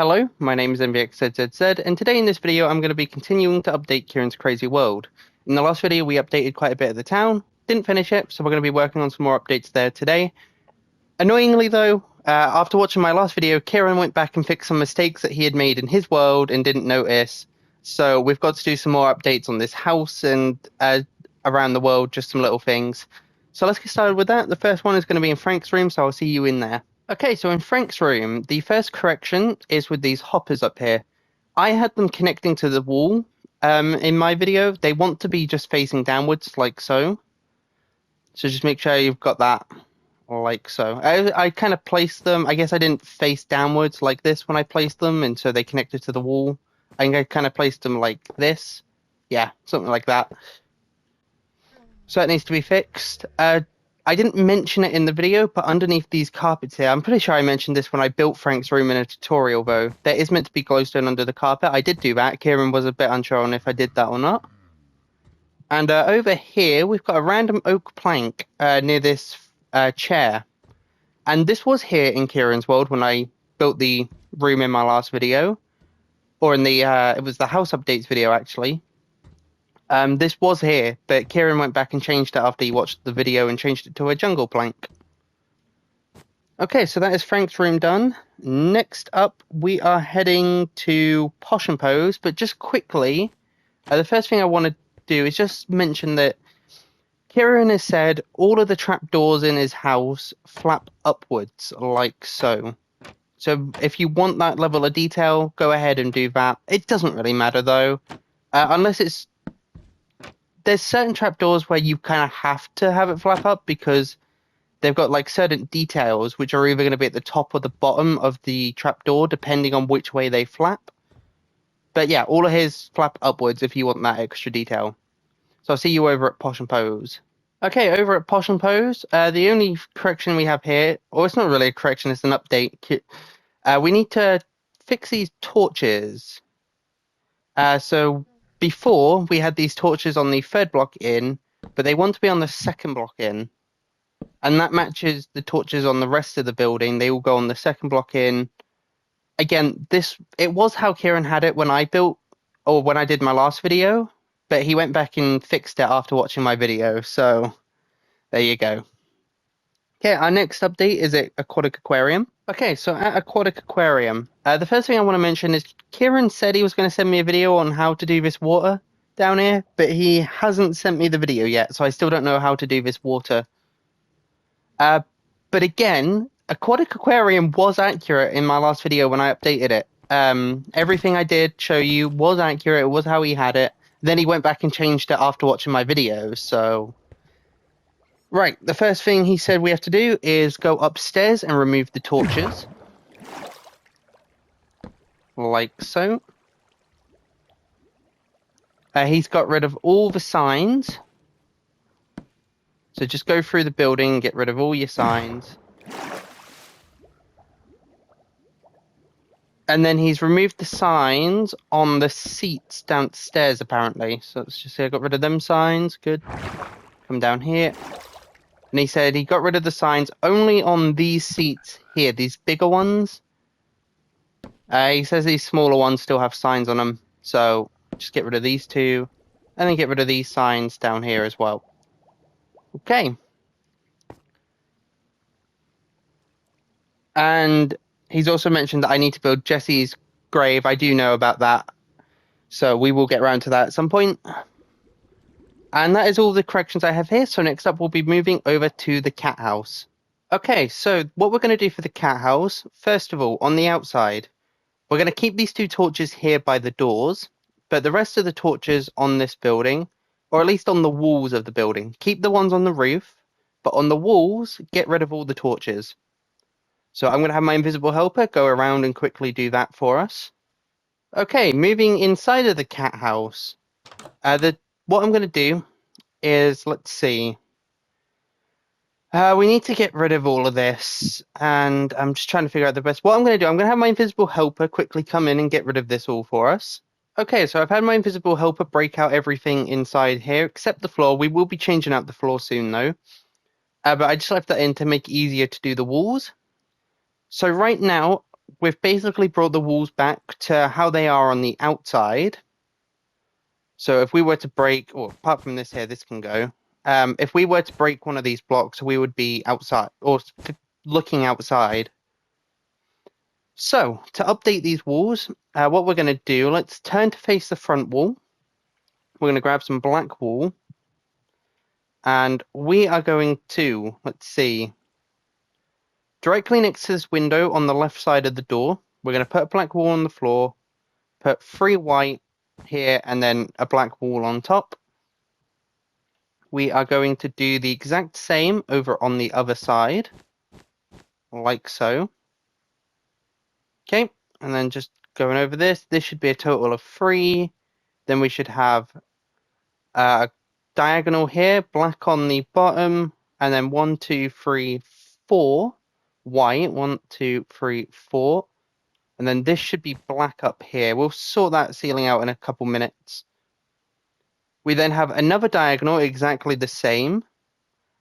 Hello, my name is MVXZZZ, and today in this video I'm going to be continuing to update Ciaran's crazy world. In the last video we updated quite a bit of the town, didn't finish it, so we're going to be working on some more updates there today. Annoyingly though, after watching my last video, Ciaran went back and fixed some mistakes that he had made in his world and didn't notice, so we've got to do some more updates on this house and around the world, just some little things. So let's get started with that. The first one is going to be in Frank's room, so I'll see you in there. Okay, so in Frank's room, the first correction is with these hoppers up here. I had them connecting to the wall in my video. They want to be just facing downwards, like so. So just make sure you've got that, like so. I kind of placed them, I guess I didn't face downwards like this when I placed them, and so they connected to the wall. I think I kind of placed them like this. Yeah, something like that. So that needs to be fixed. I didn't mention it in the video, but underneath these carpets here, I'm pretty sure I mentioned this when I built Frank's room in a tutorial, though. There is meant to be glowstone under the carpet. I did do that. Ciaran was a bit unsure on if I did that or not. And over here, we've got a random oak plank near this chair. And this was here in Ciaran's world when I built the room in my last video. Or in the, it was the house updates video, actually. This was here, but Ciaran went back and changed it after he watched the video and changed it to a jungle plank. Okay, so that is Frank's room done. Next up, we are heading to Posh and Pose, but just quickly, the first thing I want to do is just mention that Ciaran has said all of the trapdoors in his house flap upwards, like so. So if you want that level of detail, go ahead and do that. It doesn't really matter, though, unless it's there's certain trapdoors where you kind of have to have it flap up because they've got like certain details which are either going to be at the top or the bottom of the trapdoor depending on which way they flap. But yeah, all of his flap upwards if you want that extra detail. So I'll see you over at Posh and Pose. Okay, over at Posh and Pose, the only correction we have here, or it's not really a correction, it's an update. We need to fix these torches. So before, we had these torches on the third block in, but they want to be on the second block in. And that matches the torches on the rest of the building. They all go on the second block in. Again, it was how Ciaran had it when I built, or when I did my last video, but he went back and fixed it after watching my video, so there you go. Okay, our next update is at Aquatic Aquarium. Okay, so at Aquatic Aquarium, the first thing I want to mention is Ciaran said he was going to send me a video on how to do this water down here, but he hasn't sent me the video yet, so I still don't know how to do this water. But again, Aquatic Aquarium was accurate in my last video when I updated it. Everything I did show you was accurate, it was how he had it. Then he went back and changed it after watching my video, so... Right, the first thing he said we have to do is go upstairs and remove the torches. Like so. He's got rid of all the signs. So just go through the building and get rid of all your signs. And then he's removed the signs on the seats downstairs, apparently. So let's just say I got rid of them signs. Good. Come down here. And he said he got rid of the signs only on these seats here, these bigger ones. He says these smaller ones still have signs on them. So just get rid of these two. And then get rid of these signs down here as well. Okay. And he's also mentioned that I need to build Jesse's grave. I do know about that. So we will get around to that at some point. And that is all the corrections I have here. So next up, we'll be moving over to the cat house. Okay, so what we're going to do for the cat house, first of all, on the outside, we're going to keep these two torches here by the doors, but the rest of the torches on this building, or at least on the walls of the building, keep the ones on the roof, but on the walls, get rid of all the torches. So I'm going to have my invisible helper go around and quickly do that for us. Okay, moving inside of the cat house. What I'm going to do is, let's see. We need to get rid of all of this, and I'm just trying to figure out the best. What I'm going to do, I'm going to have my invisible helper quickly come in and get rid of this all for us. Okay, so I've had my invisible helper break out everything inside here, except the floor. We will be changing out the floor soon, though. But I just left that in to make it easier to do the walls. So right now, we've basically brought the walls back to how they are on the outside. So if we were to break, or apart from this here, this can go. If we were to break one of these blocks, we would be outside or looking outside. So to update these walls, what we're going to do, let's turn to face the front wall. We're going to grab some black wool. And we are going to, let's see, directly next to this window on the left side of the door, we're going to put a black wool on the floor, put 3 white here, and then a black wool on top. We are going to do the exact same over on the other side, like so. Okay, and then just going over this, this should be a total of 3. Then we should have a diagonal here, black on the bottom, and then 1, 2, 3, 4 white. 1, 2, 3, 4. And then this should be black up here. We'll sort that ceiling out in a couple minutes. We then have another diagonal exactly the same.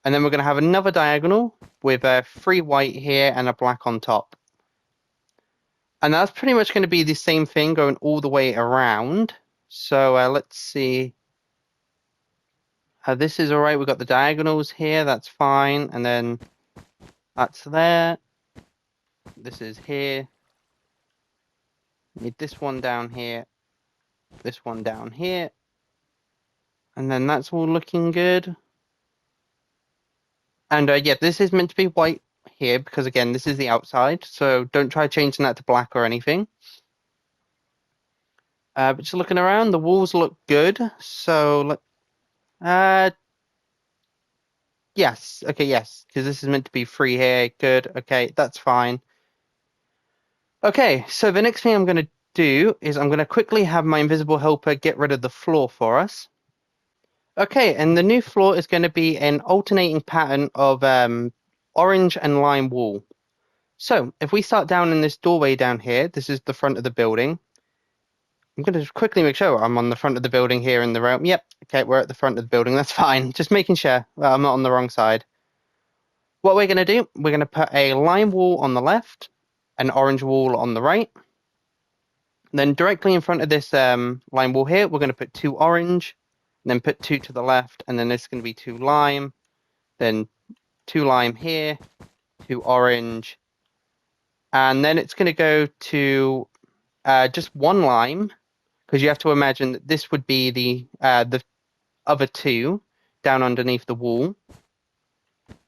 And then we're going to have another diagonal with a 3 white here and a black on top. And that's pretty much going to be the same thing going all the way around. So let's see. This is all right. We've got the diagonals here. That's fine. And then that's there. This is here. Need this one down here. This one down here. And then that's all looking good. And yeah, this is meant to be white here because, again, this is the outside. So don't try changing that to black or anything. But just looking around, the walls look good. So, yes. Okay, yes. Because this is meant to be free here. Good. Okay, that's fine. Okay, so the next thing I'm going to do is I'm going to quickly have my invisible helper get rid of the floor for us. Okay, and the new floor is going to be an alternating pattern of orange and lime wool. So if we start down in this doorway down here, this is the front of the building. I'm going to just quickly make sure I'm on the front of the building here in the room. Yep, okay, we're at the front of the building. That's fine. Just making sure I'm not on the wrong side. What we're going to do, we're going to put a lime wool on the left, an orange wool on the right. Then directly in front of this lime wool here, we're going to put 2 orange, and then put 2 to the left, and then this is going to be 2 lime, then 2 lime here, 2 orange, and then it's going to go to just 1 lime, because you have to imagine that this would be the other 2 down underneath the wall.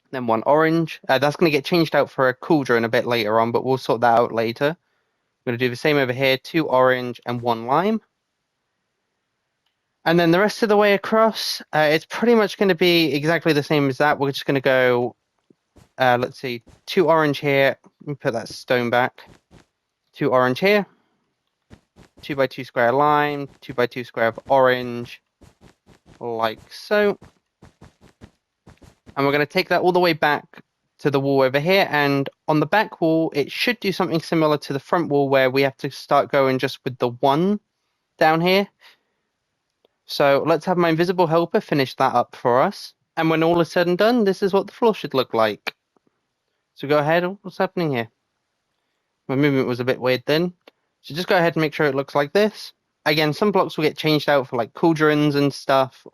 Then 1 orange. That's going to get changed out for a cauldron a bit later on, but we'll sort that out later. I'm going to do the same over here, 2 orange and 1 lime. And then the rest of the way across, it's pretty much going to be exactly the same as that. We're just going to go, let's see, 2 orange here. Let me put that stone back. 2 orange here. 2 by 2 square lime. 2 by 2 square of orange. Like so. And we're going to take that all the way back to the wall over here. And on the back wall, it should do something similar to the front wall where we have to start going just with the 1 down here. So let's have my invisible helper finish that up for us. And when all is said and done, this is what the floor should look like. So go ahead. What's happening here? My movement was a bit weird then. So just go ahead and make sure it looks like this. Again, some blocks will get changed out for like cauldrons and stuff.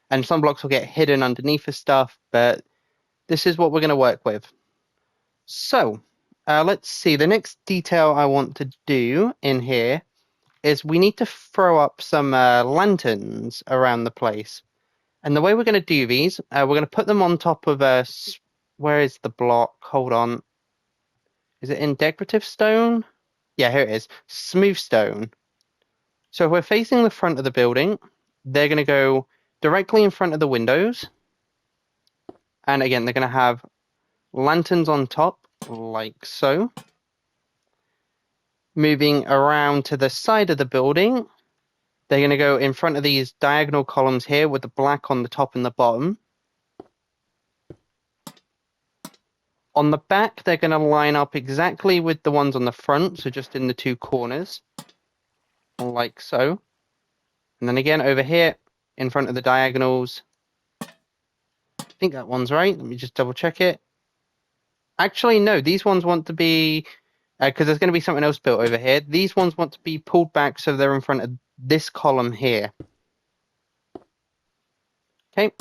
And some blocks will get hidden underneath the stuff. But this is what we're going to work with. So let's see. The next detail I want to do in here is we need to throw up some lanterns around the place. And the way we're going to do these, we're going to put them on top of a... Where is the block? Hold on. Is it in decorative stone? Yeah, here it is. Smooth stone. So if we're facing the front of the building, they're going to go directly in front of the windows. And again, they're going to have lanterns on top, like so. Moving around to the side of the building, they're going to go in front of these diagonal columns here with the black on the top and the bottom. On the back, they're going to line up exactly with the ones on the front, so just in the 2 corners, like so. And then again, over here, in front of the diagonals. I think that one's right. Let me just double check it. Actually, no, these ones want to be because there's going to be something else built over here. These ones want to be pulled back so they're in front of this column here. Okay.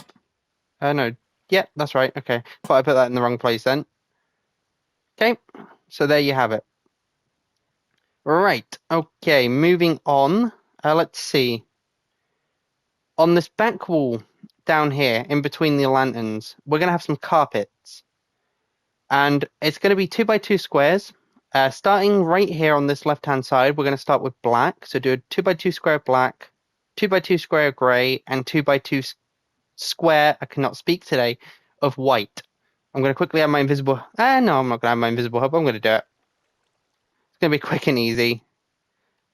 No. Yeah, that's right. Okay. Thought I put that in the wrong place then. Okay. So there you have it. Right. Okay. Moving on. Let's see. On this back wall down here, in between the lanterns, we're going to have some carpets. And it's going to be 2x2 squares. Starting right here on this left-hand side, we're going to start with black. So do a 2x2 square black, 2x2 square grey, and 2x2 square, I cannot speak today, of white. I'm going to quickly have my invisible... no, I'm not going to have my invisible hub. I'm going to do it. It's going to be quick and easy.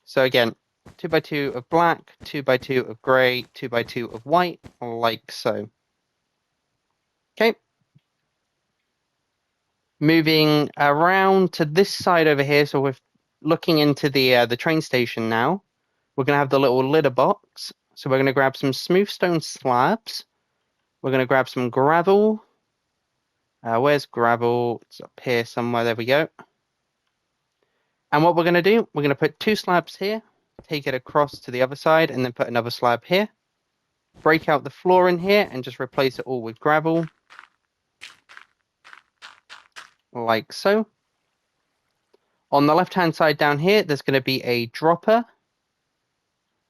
So again, 2x2 of black, 2x2 of grey, 2x2 of white, like so. Okay. Moving around to this side over here, so we're looking into the train station now. We're going to have the little litter box. So we're going to grab some smooth stone slabs. We're going to grab some gravel. Where's gravel? It's up here somewhere. There we go. And what we're going to do, we're going to put 2 slabs here, take it across to the other side, and then put another slab here. Break out the floor in here and just replace it all with gravel. Like so. On the left-hand side down here, there's going to be a dropper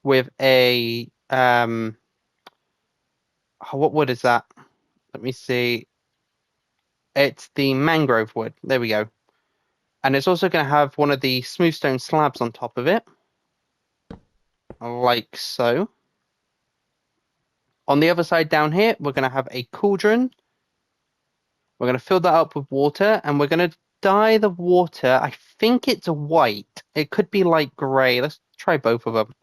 with a... what wood is that? Let me see. It's the mangrove wood. There we go. And it's also going to have one of the smooth stone slabs on top of it. Like so. On the other side down here, we're going to have a cauldron. We're going to fill that up with water, and we're going to dye the water. I think it's white. It could be light grey. Let's try both of them.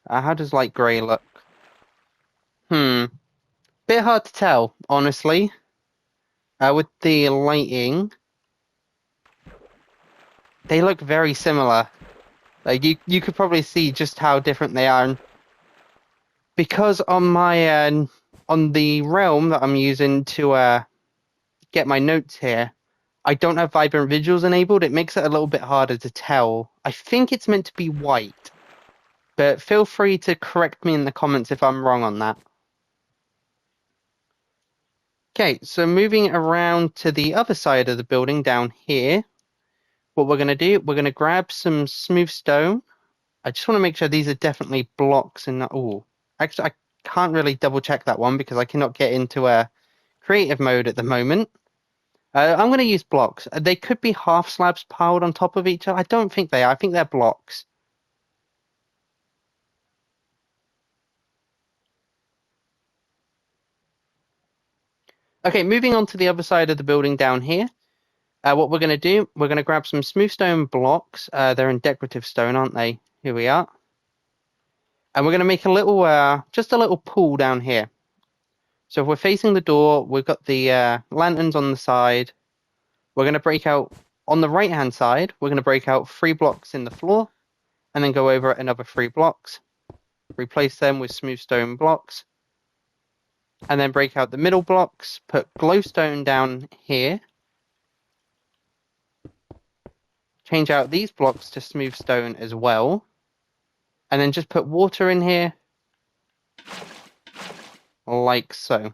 How does light grey look? Bit hard to tell, honestly. With the lighting, they look very similar. Like you could probably see just how different they are. And because on my on the realm that I'm using to get my notes here, I don't have vibrant visuals enabled. It makes it a little bit harder to tell. I think it's meant to be white, but feel free to correct me in the comments if I'm wrong on that. Okay, so moving around to the other side of the building down here, what we're going to do, we're going to grab some smooth stone. I just want to make sure these are definitely blocks and not... Oh, actually, I can't really double check that one because I cannot get into a creative mode at the moment. I'm going to use blocks. They could be half slabs piled on top of each other. I don't think they are. I think they're blocks. Okay, moving on to the other side of the building down here. What we're going to do, we're going to grab some smooth stone blocks. They're in decorative stone, aren't they? Here we are. And we're going to make a little, just a little pool down here. So if we're facing the door, we've got the lanterns on the side. We're going to break out, on the right-hand side, we're going to break out 3 blocks in the floor. And then go over another 3 blocks. Replace them with smooth stone blocks. And then break out the middle blocks. Put glowstone down here. Change out these blocks to smooth stone as well. And then just put water in here. Like so.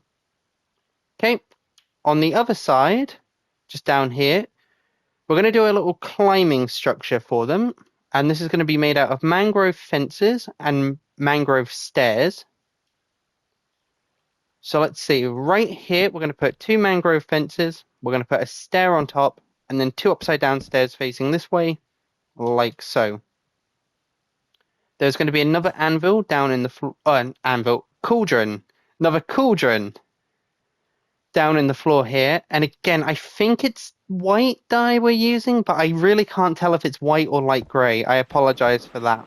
Okay. On the other side, just down here, we're going to do a little climbing structure for them. And this is going to be made out of mangrove fences and mangrove stairs. So let's see. Right here, we're going to put 2 mangrove fences. We're going to put a stair on top. And then 2 upside down stairs facing this way. Like so. There's going to be another anvil down in the floor. Cauldron. Another cauldron down in the floor here. And again, I think it's white dye we're using, but I really can't tell if it's white or light grey. I apologize for that.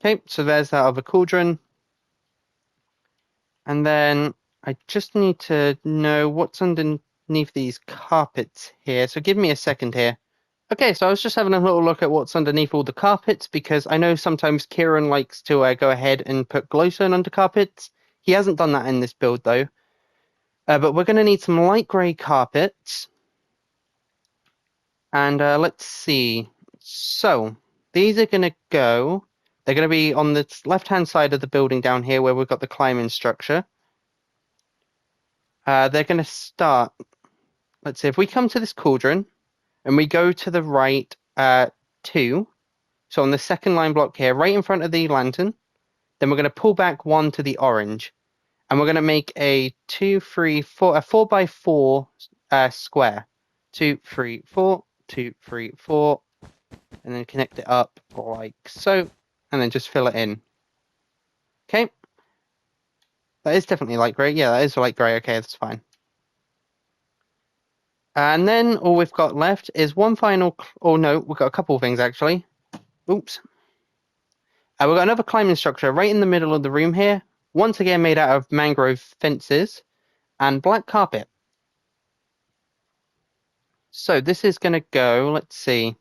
Okay, so there's that other cauldron. And then I just need to know what's underneath these carpets here. So give me a second here. Okay, so I was just having a little look at what's underneath all the carpets because I know sometimes Ciaran likes to go ahead and put glowstone under carpets. He hasn't done that in this build though. But we're going to need some light grey carpets. And let's see. So these are going to go. They're going to be on the left-hand side of the building down here where we've got the climbing structure. They're going to start. Let's see. If we come to this cauldron and we go to the right 2, so on the second line block here, right in front of the lantern, then we're going to pull back 1 to the orange. And we're going to make a 2, 3, 4, a 4 by 4 square. 2, 3, 4, 2, 3, 4, and then connect it up like so, and then just fill it in. Okay. That is definitely light grey. Yeah, that is light grey. Okay, that's fine. And then all we've got left is one final, oh no, we've got a couple of things actually. Oops. We've got another climbing structure right in the middle of the room here. Once again made out of mangrove fences and black carpet. So this is going to go, let's see.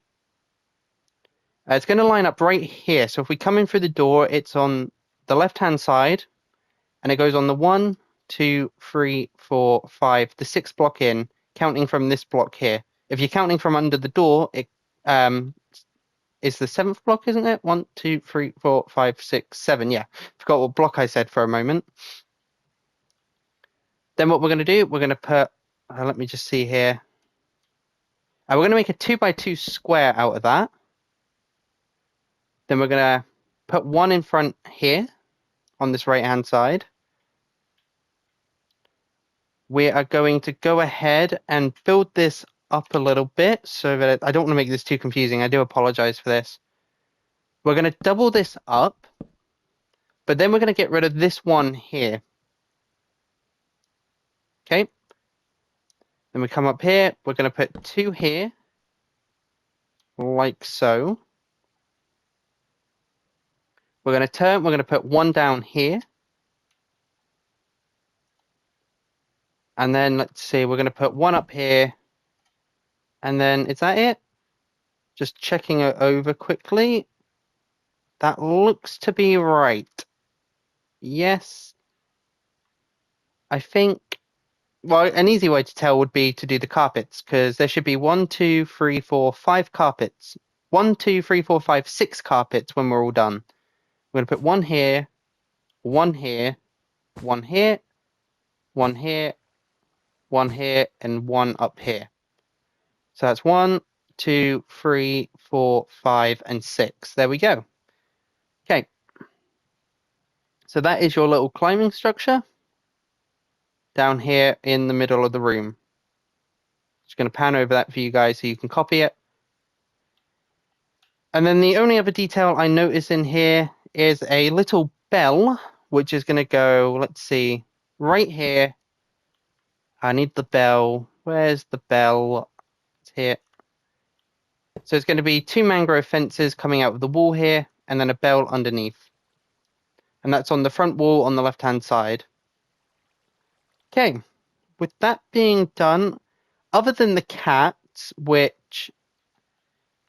It's going to line up right here. So if we come in through the door, it's on the left-hand side, and it goes on the 1, 2, 3, 4, 5, the 6th block in, counting from this block here. If you're counting from under the door, it is the 7th block, isn't it? 1, 2, 3, 4, 5, 6, 7. Yeah, forgot what block I said for a moment. Then what we're going to do, we're going to put, let me just see here. We're going to make a 2 by 2 square out of that. Then we're going to put 1 in front here on this right-hand side. We are going to go ahead and build this up a little bit so that I don't want to make this too confusing. I do apologize for this. We're going to double this up, but then we're going to get rid of this one here. Okay. Then we come up here. We're going to put 2 here, like so. We're going to turn. We're going to put 1 down here. And then let's see, we're going to put 1 up here. And then, is that it? Just checking it over quickly. That looks to be right. Yes. I think, well, an easy way to tell would be to do the carpets, because there should be 1, 2, 3, 4, 5 carpets. 1, 2, 3, 4, 5, 6 carpets when we're all done. We're going to put 1 here, 1 here, 1 here, 1 here, 1 here, and 1 up here. So that's 1, 2, 3, 4, 5, and 6. There we go. Okay. So that is your little climbing structure down here in the middle of the room. Just going to pan over that for you guys so you can copy it. And then the only other detail I notice in here is a little bell, which is going to go, let's see, right here. I need the bell. Where's the bell? It's here. So it's going to be 2 mangrove fences coming out of the wall here, and then a bell underneath. And that's on the front wall on the left-hand side. Okay, with that being done, other than the cats, which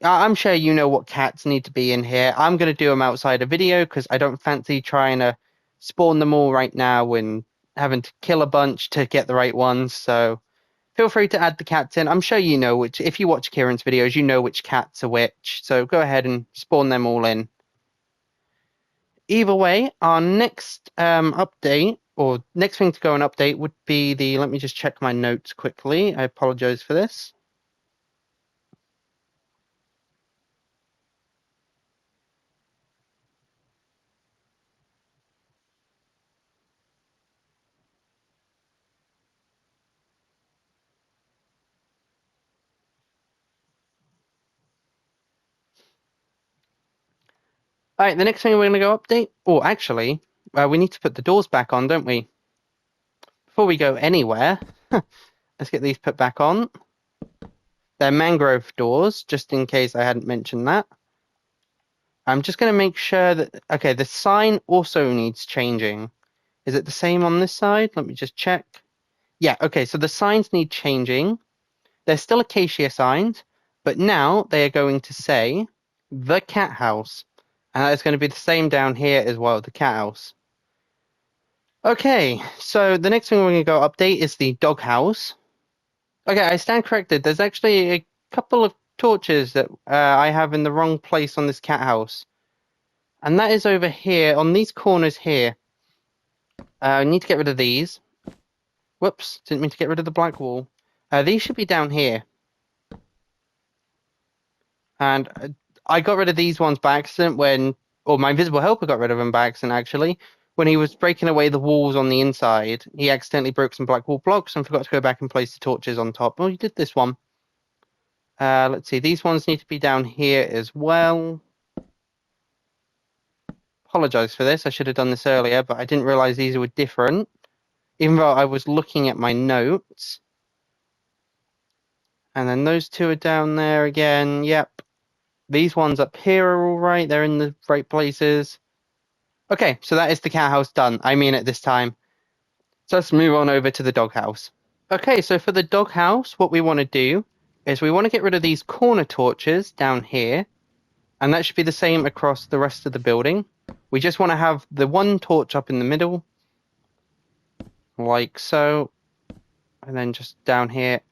I'm sure you know what cats need to be in here. I'm going to do them outside a video because I don't fancy trying to spawn them all right now and having to kill a bunch to get the right ones. So feel free to add the cats in. I'm sure you know which, if you watch Ciaran's videos, you know which cats are which. So go ahead and spawn them all in. Either way, our next update, or next thing to go and update would be the, let me just check my notes quickly. I apologize for this. All right, the next thing we're going to go update, oh, actually, we need to put the doors back on, don't we? Before we go anywhere, let's get these put back on. They're mangrove doors, just in case I hadn't mentioned that. I'm just going to make sure that, okay, the sign also needs changing. Is it the same on this side? Let me just check. Yeah, okay, so the signs need changing. They're still acacia signs, but now they are going to say the cat house. And it's going to be the same down here as well, the cat house. Okay, so the next thing we're going to go update is the dog house. Okay, I stand corrected. There's actually a couple of torches that I have in the wrong place on this cat house. And that is over here on these corners here. I need to get rid of these. Whoops, didn't mean to get rid of the black wall. These should be down here. And I got rid of these ones by accident or my invisible helper got rid of them by accident actually. When he was breaking away the walls on the inside, he accidentally broke some black wall blocks and forgot to go back and place the torches on top. Oh, he did this one. Let's see, these ones need to be down here as well. Apologize for this, I should have done this earlier, but I didn't realize these were different, even though I was looking at my notes. And then those two are down there again, yep. These ones up here are all right, they're in the right places. Okay, so that is the cat house done. I mean it this time. So let's move on over to the doghouse. Okay, so for the doghouse, what we want to do is we want to get rid of these corner torches down here. And that should be the same across the rest of the building. We just want to have the one torch up in the middle. Like so. And then just down here.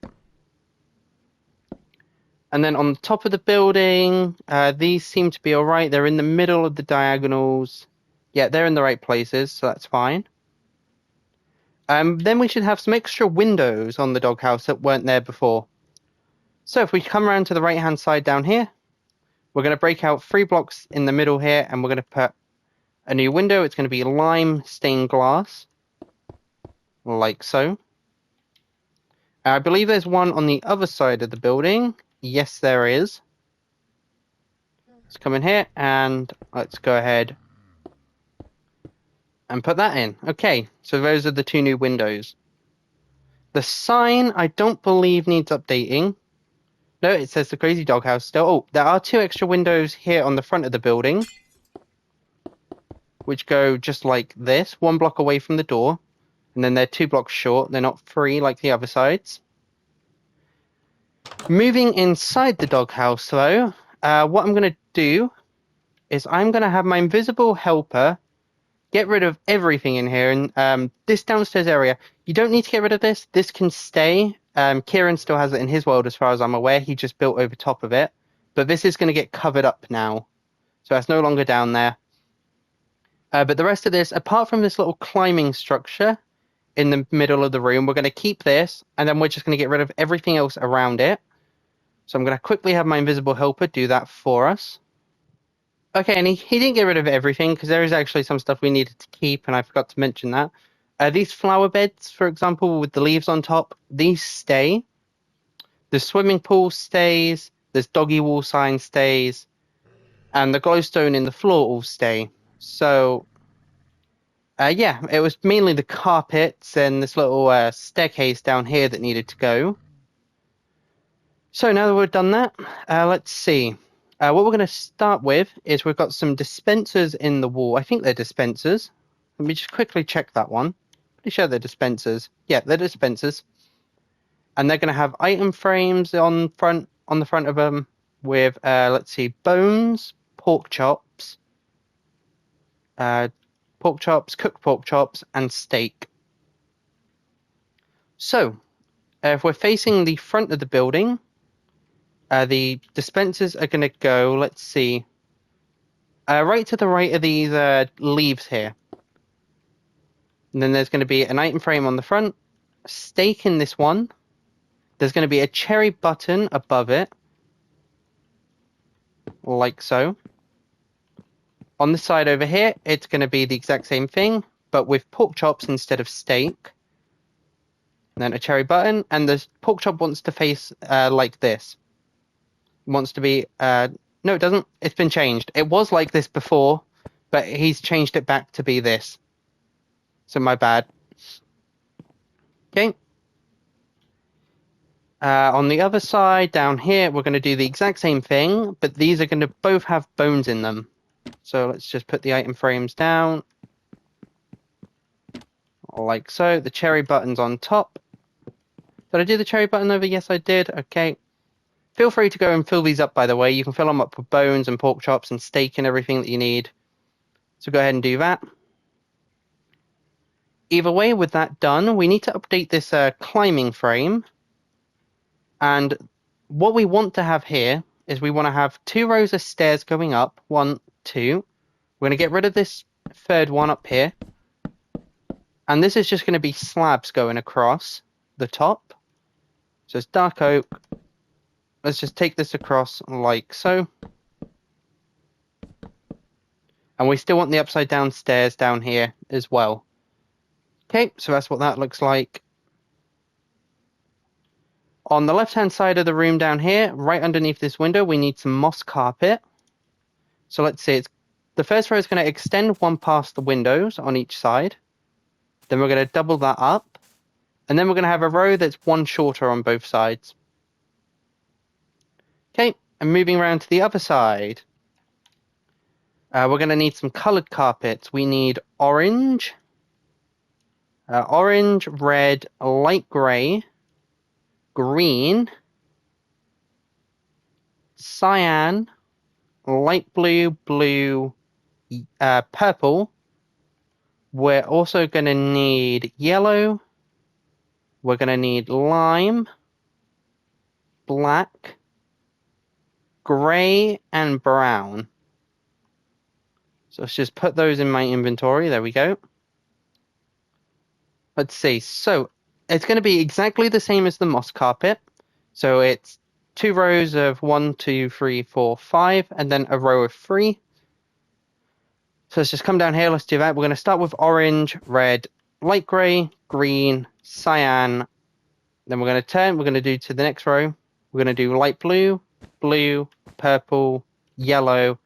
And then on the top of the building, these seem to be alright. They're in the middle of the diagonals. Yeah, they're in the right places, so that's fine. Then we should have some extra windows on the doghouse that weren't there before. So if we come around to the right-hand side down here, we're going to break out 3 blocks in the middle here, and we're going to put a new window. It's going to be lime stained glass, like so. I believe there's one on the other side of the building. Yes, there is. Let's come in here, and let's go ahead and put that in. Okay, so those are the 2 new windows. The sign, I don't believe needs updating. No, it says the Crazy Doghouse still. Oh, there are 2 extra windows here on the front of the building, which go just like this, 1 block away from the door. And then they're 2 blocks short. They're not 3 like the other sides. Moving inside the doghouse, though, what I'm going to do is I'm going to have my invisible helper get rid of everything in here. And this downstairs area, you don't need to get rid of this. This can stay. Ciaran still has it in his world as far as I'm aware. He just built over top of it. But this is going to get covered up now. So it's no longer down there. But the rest of this, apart from this little climbing structure in the middle of the room, we're going to keep this. And then we're just going to get rid of everything else around it. So I'm going to quickly have my invisible helper do that for us. Okay, and he didn't get rid of everything because there is actually some stuff we needed to keep, and I forgot to mention that. These flower beds, for example, with the leaves on top, these stay. The swimming pool stays. This doggy wall sign stays. And the glowstone in the floor all stay. So, yeah, it was mainly the carpets and this little staircase down here that needed to go. So now that we've done that, let's see. What we're going to start with is we've got some dispensers in the wall. I think they're dispensers. Let me just quickly check that one. Pretty sure they're dispensers. Yeah, they're dispensers. And they're going to have item frames on the front of them with, let's see, bones, pork chops, cooked pork chops, and steak. So, if we're facing the front of the building, the dispensers are going to go, let's see, right to the right of these leaves here. And then there's going to be an item frame on the front, a steak in this one. There's going to be a cherry button above it, like so. On the side over here, it's going to be the exact same thing, but with pork chops instead of steak. And then a cherry button, and the pork chop wants to face like this. Wants to be no, it doesn't. It's been changed. It was like this before, but he's changed it back to be this. So my bad. Okay. On the other side, down here, we're going to do the exact same thing, but these are going to both have bones in them. So let's just put the item frames down. Like so. The cherry button's on top. Did I do the cherry button over? Yes, I did. Okay. Feel free to go and fill these up, by the way. You can fill them up with bones and pork chops and steak and everything that you need. So go ahead and do that. Either way, with that done, we need to update this climbing frame. And what we want to have here is we want to have 2 rows of stairs going up. 1, 2. We're going to get rid of this third one up here. And this is just going to be slabs going across the top. So it's dark oak. Let's just take this across like so. And we still want the upside down stairs down here as well. Okay, so that's what that looks like. On the left-hand side of the room down here, right underneath this window, we need some moss carpet. So let's see, the first row is going to extend one past the windows on each side. Then we're going to double that up. And then we're going to have a row that's one shorter on both sides. Okay, and moving around to the other side. We're going to need some coloured carpets. We need orange, red, light grey, green, cyan, light blue, blue, purple. We're also going to need yellow. We're going to need lime, black, grey, and brown. So let's just put those in my inventory. There we go. Let's see. So it's going to be exactly the same as the moss carpet. So it's 2 rows of 1, 2, 3, 4, 5, and then a row of 3. So let's just come down here. Let's do that. We're going to start with orange, red, light grey, green, cyan. Then we're going to turn. We're going to do to the next row. We're going to do light blue, blue, purple, yellow.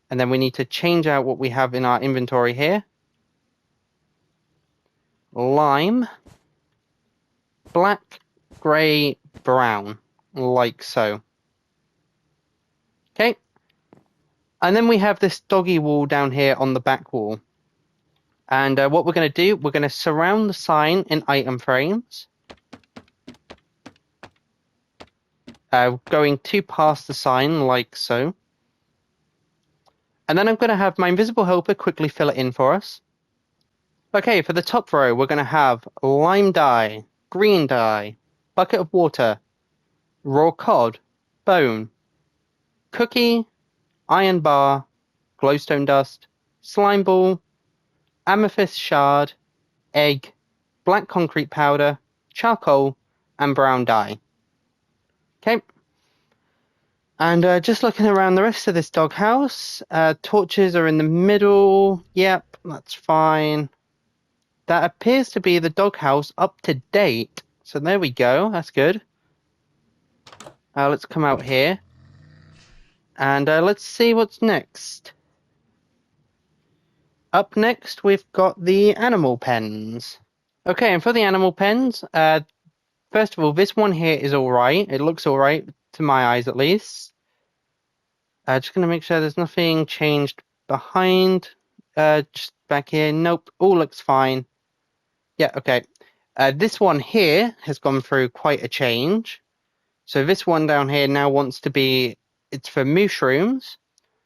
And then we need to change out what we have in our inventory here. Lime, black, grey, brown, like so. Okay. And then we have this doggy wall down here on the back wall. And what we're going to do, we're going to surround the sign in item frames. Going 2 past the sign, like so. And then I'm going to have my invisible helper quickly fill it in for us. Okay, for the top row, we're going to have lime dye, green dye, bucket of water, raw cod, bone, cookie, iron bar, glowstone dust, slime ball, amethyst shard, egg, black concrete powder, charcoal, and brown dye. Okay. And just looking around the rest of this doghouse, torches are in the middle. Yep, that's fine. That appears to be the doghouse up to date. So there we go. That's good. Let's come out here. And let's see what's next. Up next, we've got the animal pens. Okay, and for the animal pens, first of all, this one here is alright. It looks alright, to my eyes at least. Just going to make sure there's nothing changed behind. Just back here. Nope, all looks fine. Yeah, okay. This one here has gone through quite a change. So this one down here now wants to be, it's for mushrooms.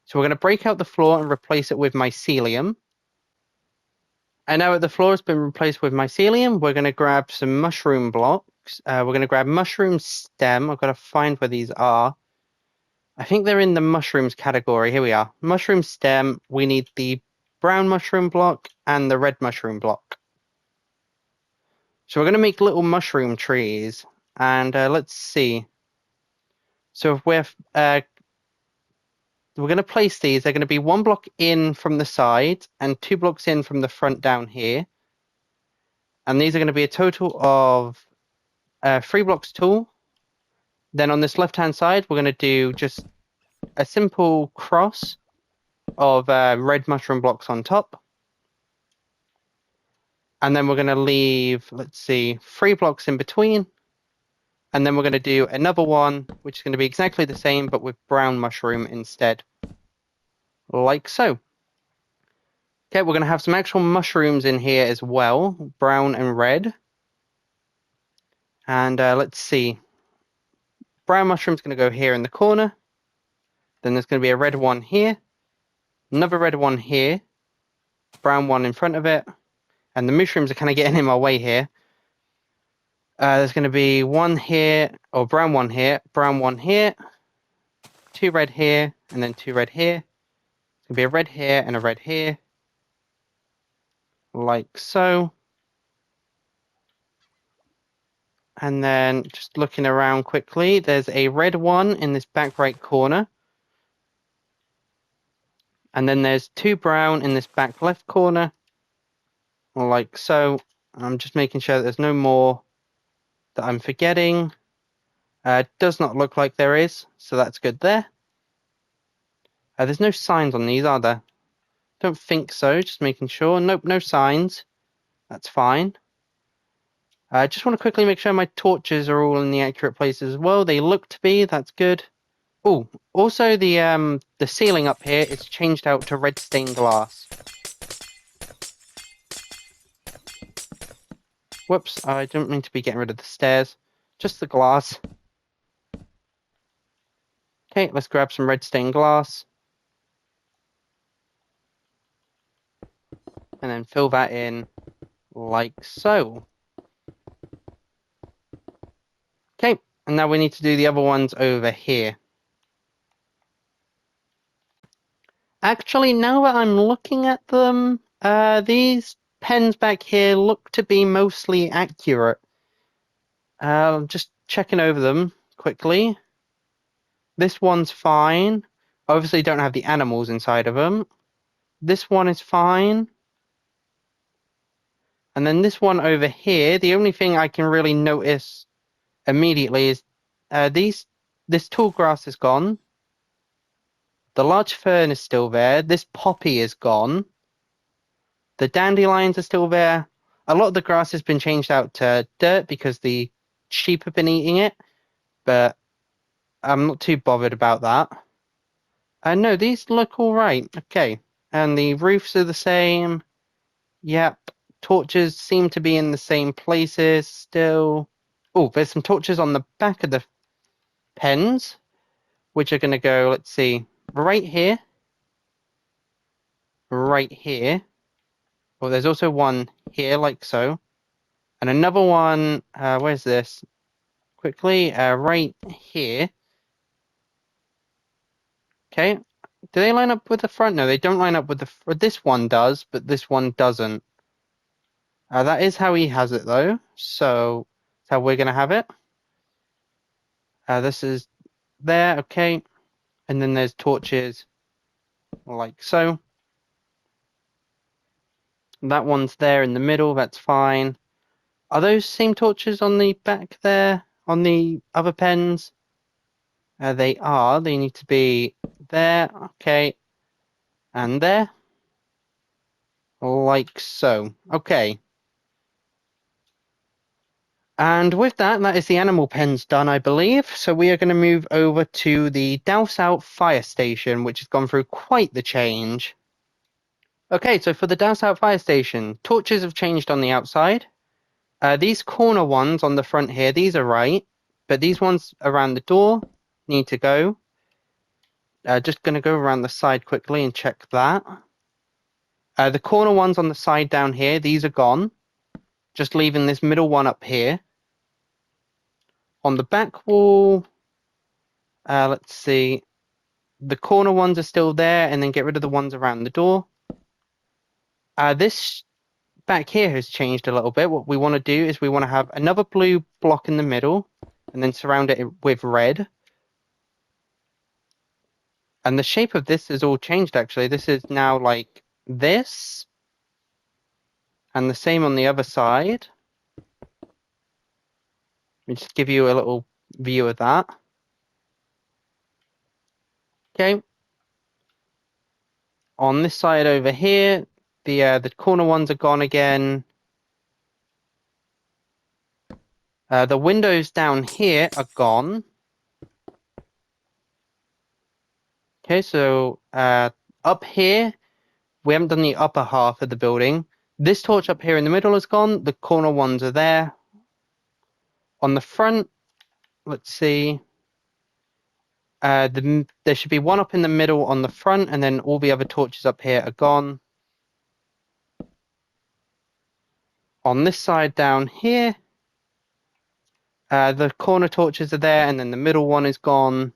So we're going to break out the floor and replace it with mycelium. And now that the floor has been replaced with mycelium, we're going to grab some mushroom blocks. We're going to grab mushroom stem. I've got to find where these are. I think they're in the mushrooms category. Here we are. Mushroom stem. We need the brown mushroom block and the red mushroom block. So we're going to make little mushroom trees. And let's see. So if we're going to place these, they're going to be 1 block in from the side and 2 blocks in from the front down here. And these are going to be a total of 3 blocks tall. Then on this left-hand side, we're going to do just a simple cross of red mushroom blocks on top. And then we're going to leave, let's see, 3 blocks in between. And then we're going to do another one, which is going to be exactly the same, but with brown mushroom instead. Like so. Okay, we're going to have some actual mushrooms in here as well, brown and red. And let's see. Brown mushroom's going to go here in the corner. Then there's going to be a red one here. Another red one here. Brown one in front of it. And the mushrooms are kind of getting in my way here. There's going to be one here, or brown one here, brown one here, 2 red here, and then 2 red here. It's going to be a red here and a red here, like so. And then just looking around quickly, there's a red one in this back right corner. And then there's 2 brown in this back left corner, like so. I'm just making sure that there's no more that I'm forgetting. Does not look like there is, so that's good there. There's no signs on these, are there? Don't think so, just making sure. Nope, no signs. That's fine. I just want to quickly make sure my torches are all in the accurate places as well. They look to be, that's good. Oh, also the ceiling up here is changed out to red stained glass. Whoops, I didn't mean to be getting rid of the stairs. Just the glass. Okay, let's grab some red stained glass. And then fill that in like so. Okay, and now we need to do the other ones over here. Actually, now that I'm looking at them, these pens back here look to be mostly accurate. Just checking over them quickly. This one's fine. Obviously don't have the animals inside of them. This one is fine. And then this one over here, the only thing I can really notice immediately is this tall grass is gone. The large fern is still there. This poppy is gone. The dandelions are still there. A lot of the grass has been changed out to dirt because the sheep have been eating it, but I'm not too bothered about that. No, these look all right. Okay. And the roofs are the same. Yep. Torches seem to be in the same places still. Oh, there's some torches on the back of the pens, which are going to go, let's see, right here. Right here. Well, there's also one here, like so. And another one, where's this? Quickly, right here. Okay. Do they line up with the front? No, they don't line up with the... This one does, but this one doesn't. That is how he has it, though. So, that's how we're going to have it. This is there, okay. And then there's torches, like so. That one's there in the middle, that's fine. Are those same torches on the back there, on the other pens? They are. They need to be there, okay. And there. Like so. Okay. And with that, that is the animal pens done, I believe. So we are going to move over to the Douse Out Fire Station, which has gone through quite the change. Okay, so for the Douse Out Fire Station, torches have changed on the outside. These corner ones on the front here, these are right. But these ones around the door need to go. Just going to go around the side quickly and check that. The corner ones on the side down here, these are gone. Just leaving this middle one up here. On the back wall, let's see. The corner ones are still there, and then get rid of the ones around the door. This back here has changed a little bit. What we want to do is we want to have another blue block in the middle, and then surround it with red. And the shape of this has all changed, actually. This is now like this. And the same on the other side. Let me just give you a little view of that. Okay. On this side over here, the corner ones are gone again. The windows down here are gone. Okay, so up here, we haven't done the upper half of the building. This torch up here in the middle is gone. The corner ones are there. On the front, let's see. There should be one up in the middle on the front, and then all the other torches up here are gone. On this side down here, The corner torches are there, and then the middle one is gone.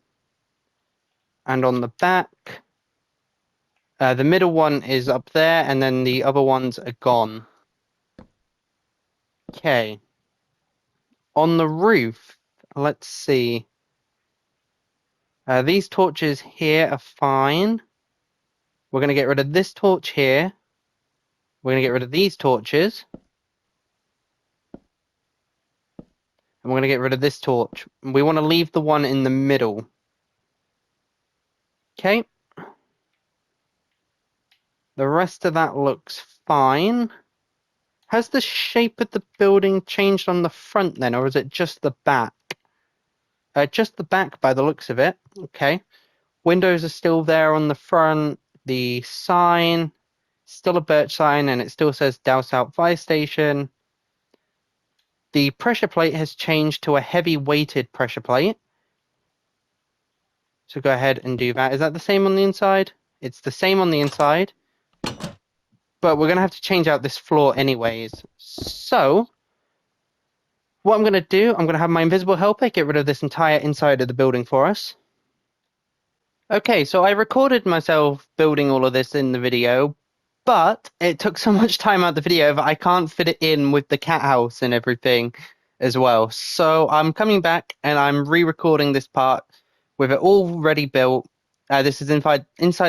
And on the back, the middle one is up there, and then the other ones are gone. Okay. On the roof, let's see. These torches here are fine. We're going to get rid of this torch here. We're going to get rid of these torches. And we're going to get rid of this torch. We want to leave the one in the middle. Okay. The rest of that looks fine. Has the shape of the building changed on the front then, or is it just the back? Just the back by the looks of it. Okay. Windows are still there on the front. The sign, still a birch sign, and it still says Dowsout Fire Station. The pressure plate has changed to a heavy weighted pressure plate. So go ahead and do that. Is that the same on the inside? It's the same on the inside. But we're going to have to change out this floor anyways. So what I'm going to do, I'm going to have my invisible helper get rid of this entire inside of the building for us. Okay, so I recorded myself building all of this in the video, but it took so much time out of the video that I can't fit it in with the cat house and everything as well. So I'm coming back and I'm re-recording this part with it already built. This is inside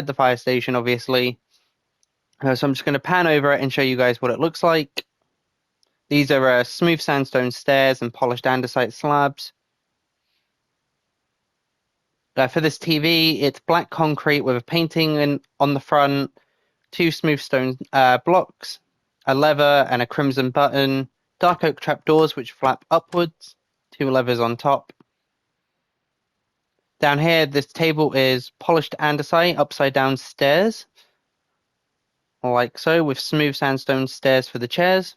the fire station, obviously. So I'm just going to pan over it and show you guys what it looks like. These are smooth sandstone stairs and polished andesite slabs. For this TV, it's black concrete with a painting on the front, 2 smooth stone blocks, a lever and a crimson button, dark oak trapdoors which flap upwards, 2 levers on top. Down here, this table is polished andesite upside down stairs, like so, with smooth sandstone stairs for the chairs.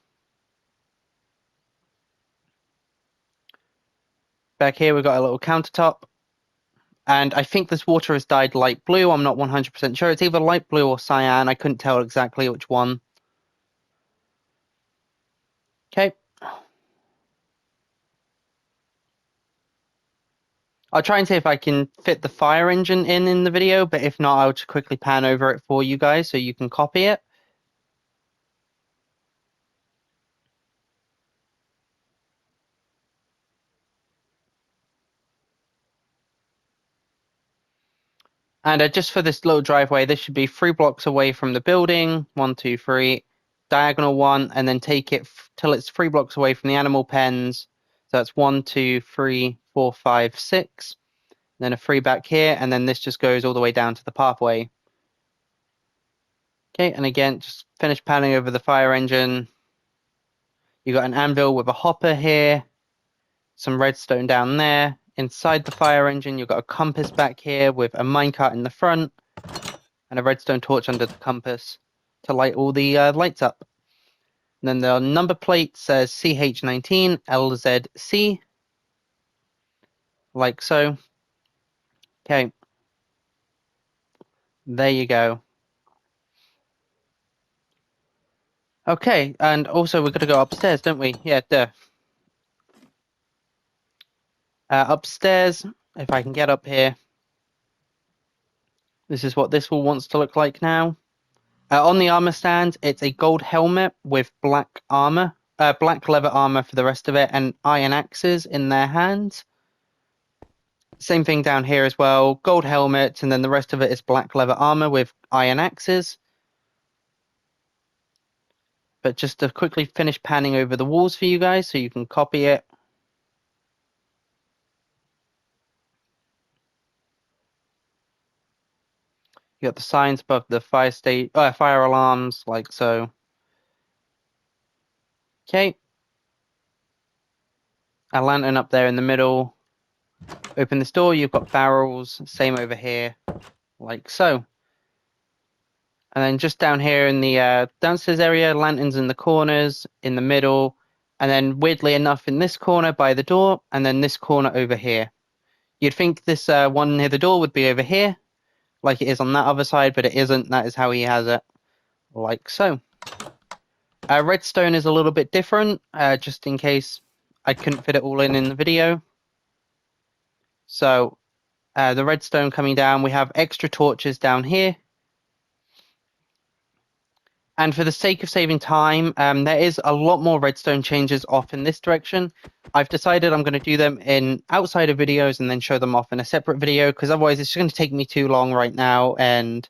Back here, we've got a little countertop. And I think this water is dyed light blue. I'm not 100% sure. It's either light blue or cyan. I couldn't tell exactly which one. Okay. I'll try and see if I can fit the fire engine in the video, but if not, I'll just quickly pan over it for you guys so you can copy it. And just for this little driveway, this should be 3 blocks away from the building. 1, 2, 3. Diagonal 1, and then take it till it's 3 blocks away from the animal pens. So that's 1, 2, 3, 4, 5, 6. Then a 3 back here, and then this just goes all the way down to the pathway. Okay, and again, just finish panning over the fire engine. You got an anvil with a hopper here, some redstone down there. Inside the fire engine, you've got a compass back here with a minecart in the front and a redstone torch under the compass to light all the lights up. And then the number plate says CH19 LZC, like so. Okay, there you go. Okay, and also we're going to go upstairs, don't we? Yeah, duh. Upstairs, if I can get up here. This is what this all wants to look like now. On the armor stand, it's a gold helmet with black armor, black leather armor for the rest of it, and iron axes in their hands. Same thing down here as well. Gold helmet, and then the rest of it is black leather armor with iron axes. But just to quickly finish panning over the walls for you guys so you can copy it. You got the signs above the fire alarms, like so. Okay. A lantern up there in the middle. Open this door, you've got barrels, same over here, like so. And then just down here in the downstairs area, lanterns in the corners, in the middle, and then weirdly enough in this corner by the door, and then this corner over here. You'd think this one near the door would be over here, like it is on that other side, but it isn't. That is how he has it, like so. Redstone is a little bit different, just in case I couldn't fit it all in the video. So the redstone coming down, we have extra torches down here. And for the sake of saving time, there is a lot more redstone changes off in this direction. I've decided I'm going to do them in outside of videos and then show them off in a separate video, because otherwise it's going to take me too long right now. And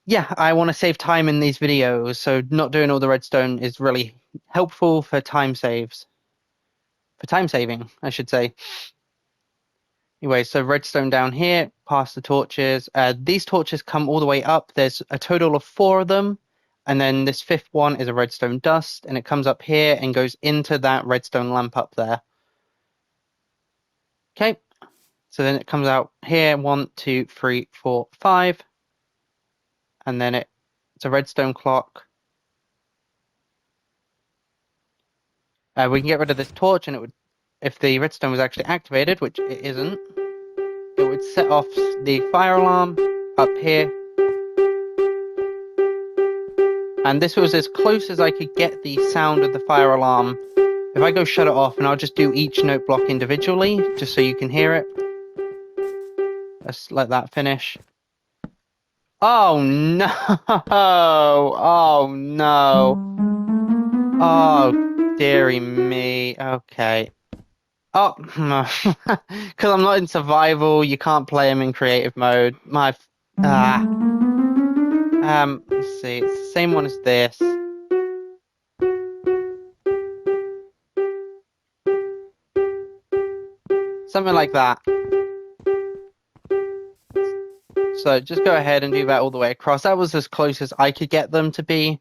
yeah, I want to save time in these videos, so not doing all the redstone is really helpful for time saves. For time saving, I should say. Anyway, so redstone down here, past the torches. These torches come all the way up. There's a total of 4 of them. And then this 5th one is a redstone dust, and it comes up here and goes into that redstone lamp up there. Okay, so then it comes out here, 1, 2, 3, 4, 5. And then it's a redstone clock. We can get rid of this torch, and it would, if the redstone was actually activated, which it isn't, it would set off the fire alarm up here. And this was as close as I could get the sound of the fire alarm. If I go shut it off, and I'll just do each note block individually, just so you can hear it. Let's let that finish. Oh no! Oh no! Oh, dearie me. Okay. Oh, no. Because I'm not in survival, you can't play them in creative mode. Let's see, it's the same one as this. Something like that. So just go ahead and do that all the way across. That was as close as I could get them to be.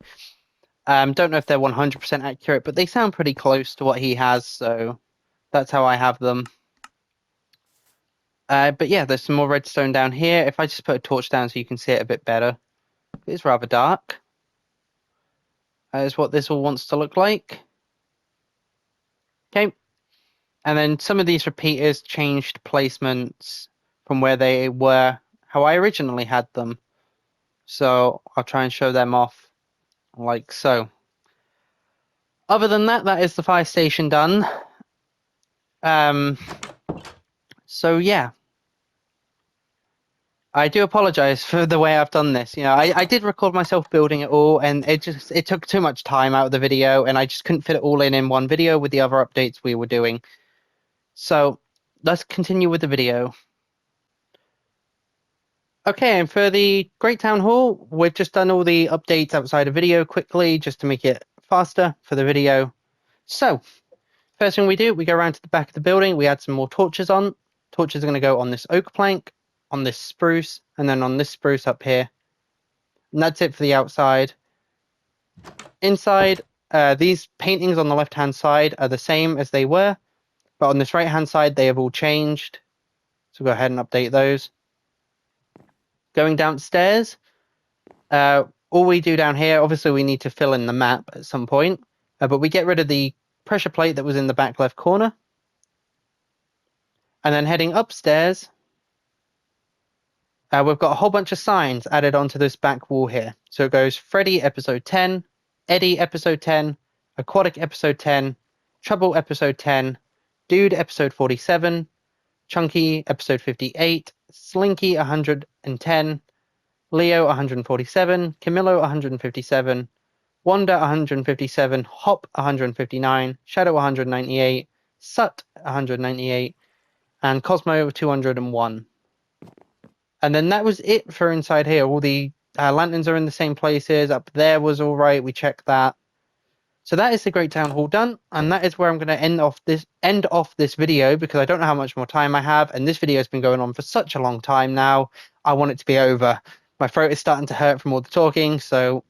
Don't know if they're 100% accurate, but they sound pretty close to what he has, so that's how I have them. But yeah, there's some more redstone down here. If I just put a torch down so you can see it a bit better. It's rather dark. That is what this all wants to look like. Okay. And then some of these repeaters changed placements from where they were, how I originally had them. So I'll try and show them off like so. Other than that, that is the fire station done. So yeah. I do apologize for the way I've done this. You know, I did record myself building it all, and it took too much time out of the video, and I just couldn't fit it all in one video with the other updates we were doing. So let's continue with the video. Okay, and for the Great Town Hall, we've just done all the updates outside of video quickly, just to make it faster for the video. So, first thing we do, we go around to the back of the building, we add some more torches on. Torches are going to go on this oak plank, on this spruce, and then on this spruce up here. And that's it for the outside. Inside, these paintings on the left-hand side are the same as they were, but on this right-hand side, they have all changed. So go ahead and update those. Going downstairs, all we do down here, obviously we need to fill in the map at some point, but we get rid of the pressure plate that was in the back left corner. And then heading upstairs, we've got a whole bunch of signs added onto this back wall here. So it goes Freddy episode 10, Eddie episode 10, Aquatic episode 10, Trouble episode 10, Dude episode 47, Chunky episode 58, Slinky 110, Leo 147, Camillo 157, Wanda 157, Hop 159, Shadow 198, Sut 198, and Cosmo 201. And then that was it for inside here. All the lanterns are in the same places. Up there was all right. We checked that. So that is the Great Town Hall done, and that is where I'm going to end off this video, because I don't know how much more time I have, and this video has been going on for such a long time now. I want it to be over. My throat is starting to hurt from all the talking, so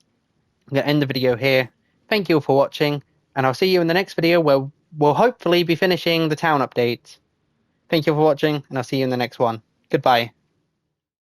I'm going to end the video here. Thank you all for watching, and I'll see you in the next video where we'll hopefully be finishing the town updates. Thank you for watching, and I'll see you in the next one. Goodbye.